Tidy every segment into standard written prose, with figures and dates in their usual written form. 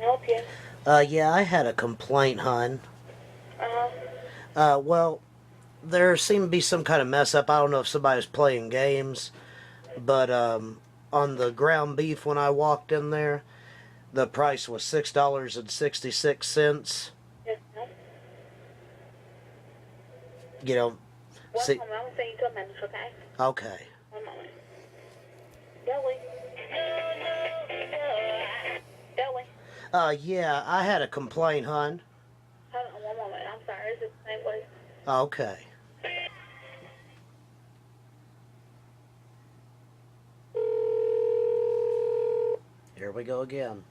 help you? Yeah, I had a complaint, hon. Uh-huh. Well, there seemed to be some kind of mess up. I don't know if somebody was playing games, but on the ground beef when I walked in there, the price was $6.66. Yes, ma'am. You know, One see, moment, I'm saying to a manager, okay? okay. One moment. Delly. Delly. Yeah, I had a complaint, hon. Hold on one moment. I'm sorry. Is it the same place? Okay. Here we go again.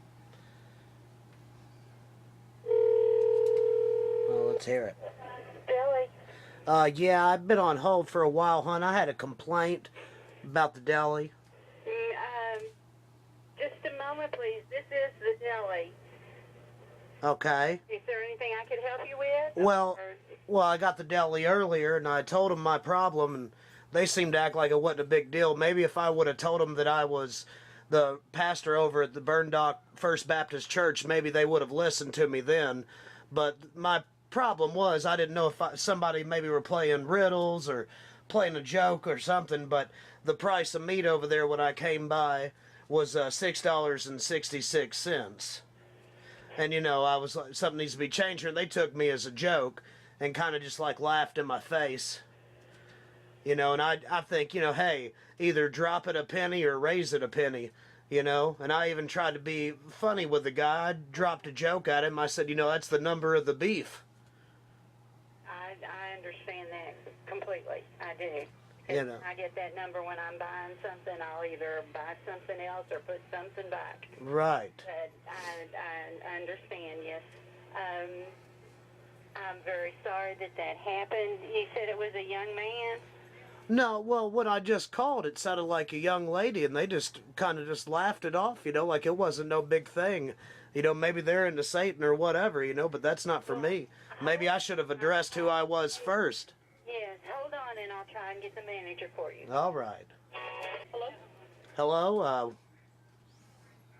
Well, let's hear it. Delly. Yeah, I've been on hold for a while, hon. I had a complaint about the deli. Just a moment, please. This is the deli. Okay. Is there anything I could help you with? Well, well, I got the deli earlier, and I told them my problem, and they seemed to act like it wasn't a big deal. Maybe if I would have told them that I was the pastor over at the Burndock First Baptist Church, maybe they would have listened to me then. But my problem was I didn't know if somebody maybe were playing riddles or playing a joke or something. But the price of meat over there when I came by was $6.66. And I was like, something needs to be changed here. And they took me as a joke and kind of just like laughed in my face. And I think, hey, either drop it a penny or raise it a penny. And I even tried to be funny with the guy. I dropped a joke at him. I said, that's the number of the beef. I understand that completely. I do. You know. I get that number when I'm buying something. I'll either buy something else or put something back. Right. But I understand, yes. I'm very sorry that happened. You said it was a young man? No, well, when I just called, it sounded like a young lady, and they just kind of just laughed it off, like it wasn't no big thing. Maybe they're into Satan or whatever, but that's not for me. Maybe I should have addressed who I was first. Yes, hold on, and I'll try and get the manager for you. All right. Hello? Hello,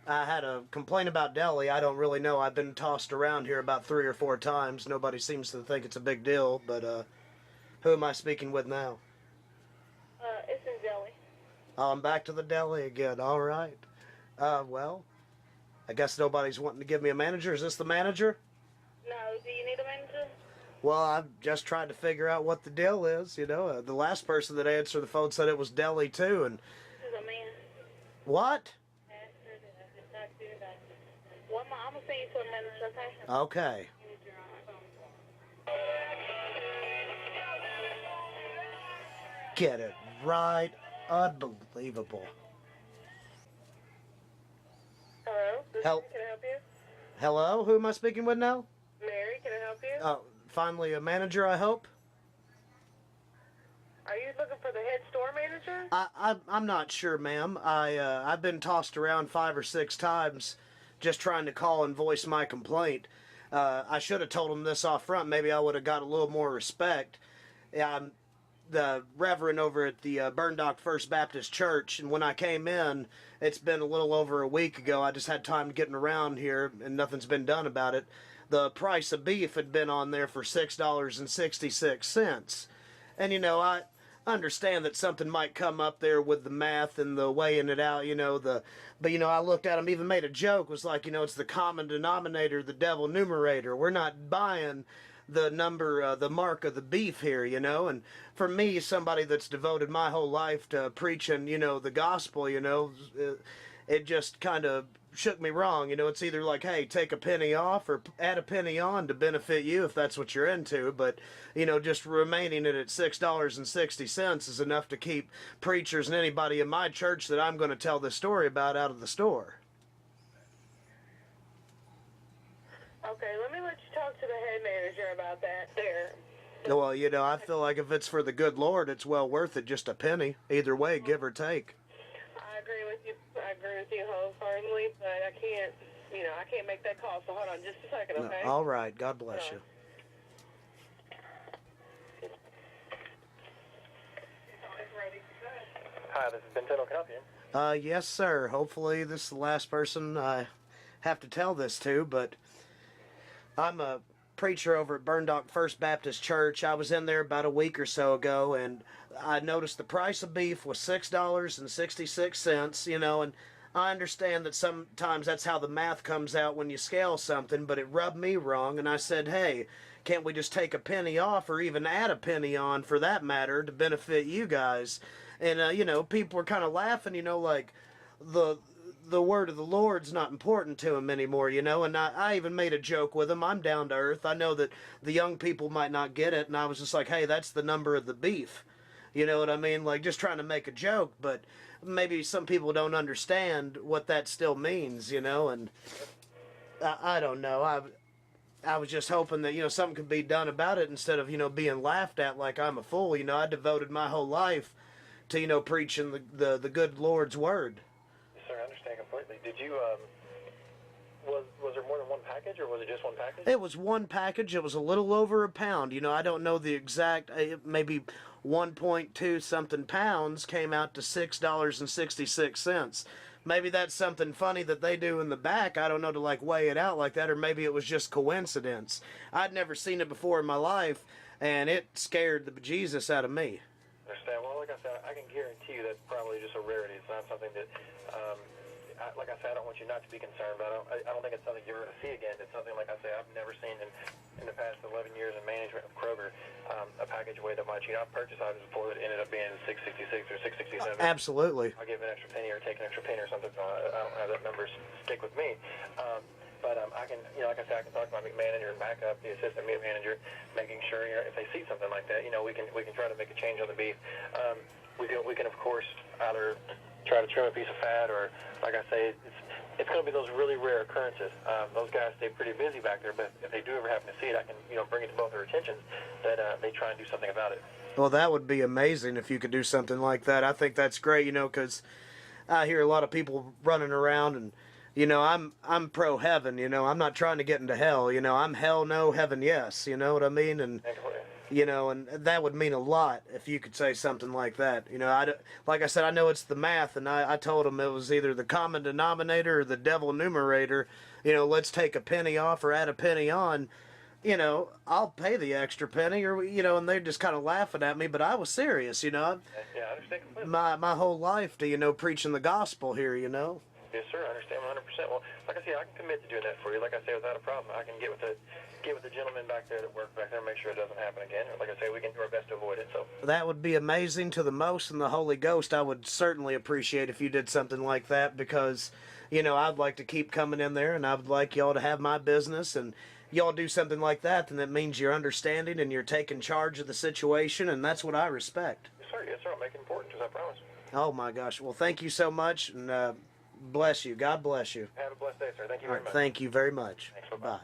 I had a complaint about Delhi. I don't really know. I've been tossed around here about 3 or 4 times. Nobody seems to think it's a big deal, but who am I speaking with now? It's in Delhi. Oh, I'm back to the deli again. All right. Well, I guess nobody's wanting to give me a manager. Is this the manager? No, do you need a manager? Well, I've just tried to figure out what the deal is. The last person that answered the phone said it was deli too, and This is a man. what? One more. I'm gonna send you to a manager, okay? Okay. Get it right. Unbelievable. Hello? Can I help you? Hello? Who am I speaking with now? Mary, can I help you? Finally a manager, I hope. Are you looking for the head store manager? I'm not sure, ma'am. I've been tossed around 5 or 6 times just trying to call and voice my complaint. I should have told them this off front. Maybe I would have got a little more respect. I'm the reverend over at the Burndock First Baptist Church, and when I came in, it's been a little over a week ago. I just had time getting around here, and nothing's been done about it. The price of beef had been on there for $6.66. And I understand that something might come up there with the math and the weighing it out, but I looked at them, even made a joke, was like, it's the common denominator, the devil numerator. We're not buying the number, the mark of the beef here, and for me, somebody that's devoted my whole life to preaching, the gospel, it just kind of shook me wrong. It's either like, hey, take a penny off or add a penny on to benefit you if that's what you're into. But, just remaining it at $6.60 is enough to keep preachers and anybody in my church that I'm going to tell this story about out of the store. Okay, let me let you talk to the head manager about that there. Well, I feel like if it's for the good Lord, it's well worth it, just a penny. Either way, give or take. I agree with you. I agree with you wholeheartedly, but I can't make that call. So hold on just a second, okay? All right. God bless you. Hi, this is Ben Tuttle. Can I help you? Yes, sir. Hopefully this is the last person I have to tell this to, but I'm a preacher over at Burndock First Baptist Church. I was in there about a week or so ago, and I noticed the price of beef was $6.66, and I understand that sometimes that's how the math comes out when you scale something, but it rubbed me wrong, and I said, hey, can't we just take a penny off or even add a penny on for that matter to benefit you guys? And, people were kind of laughing, like the word of the Lord's not important to him anymore, and I even made a joke with him. I'm down to earth. I know that the young people might not get it, and I was just like, hey, that's the number of the beef. You know what I mean? Like, just trying to make a joke, but maybe some people don't understand what that still means, and I don't know. I was just hoping that, something could be done about it instead of, being laughed at like I'm a fool. I devoted my whole life to, preaching the good Lord's word. Sir, I understand completely. Did you, was there more than one package, or was it just one package? It was one package. It was a little over a pound. I don't know the exact, maybe 1.2 something pounds came out to $6.66. Maybe that's something funny that they do in the back. I don't know, to weigh it out like that, or maybe it was just coincidence. I'd never seen it before in my life, and it scared the bejesus out of me. Understand. Well, like I said, I can guarantee you that's probably just a rarity. It's not something that, like I said, I don't want you not to be concerned about. I don't think it's something you're going to see again. It's something, like I say, I've never seen in the past 11 years in management of Kroger, a package weighed that much. I've purchased items before that ended up being 666 or 667. Absolutely. I'll give an extra penny or take an extra penny or something. So I don't have that number stick with me. But I can, like I said, I can talk to my manager and back up the assistant meat manager, making sure if they see something like that, we can try to make a change on the beef. We can of course either try to trim a piece of fat, or like I say, it's going to be those really rare occurrences. Those guys stay pretty busy back there, but if they do ever happen to see it, I can bring it to both their attentions that they try and do something about it. Well, that would be amazing if you could do something like that. I think that's great, because I hear a lot of people running around and. I'm pro heaven, I'm not trying to get into hell, I'm hell no, heaven yes, you know what I mean? And, and that would mean a lot if you could say something like that. Like I said, I know it's the math, and I told them it was either the common denominator or the devil numerator. Let's take a penny off or add a penny on. I'll pay the extra penny, or, and they're just kind of laughing at me, but I was serious, Yeah, I understand completely. My whole life to, preaching the gospel here, Yes, sir. I understand 100%. Well, like I said, I can commit to doing that for you. Like I say, without a problem, I can get with the gentleman back there that worked back there and make sure it doesn't happen again. Or like I say, we can do our best to avoid it. So that would be amazing to the most, and the Holy Ghost. I would certainly appreciate if you did something like that, because, I'd like to keep coming in there, and I would like y'all to have my business, and y'all do something like that, then that means you're understanding and you're taking charge of the situation, and that's what I respect. yes, sir. Yes, sir. I'll make it important, as I promise. Oh my gosh. Well, thank you so much, and bless you. God bless you. Have a blessed day, sir. Thank you very much. Thank you very much. Thanks. Bye-bye. Bye.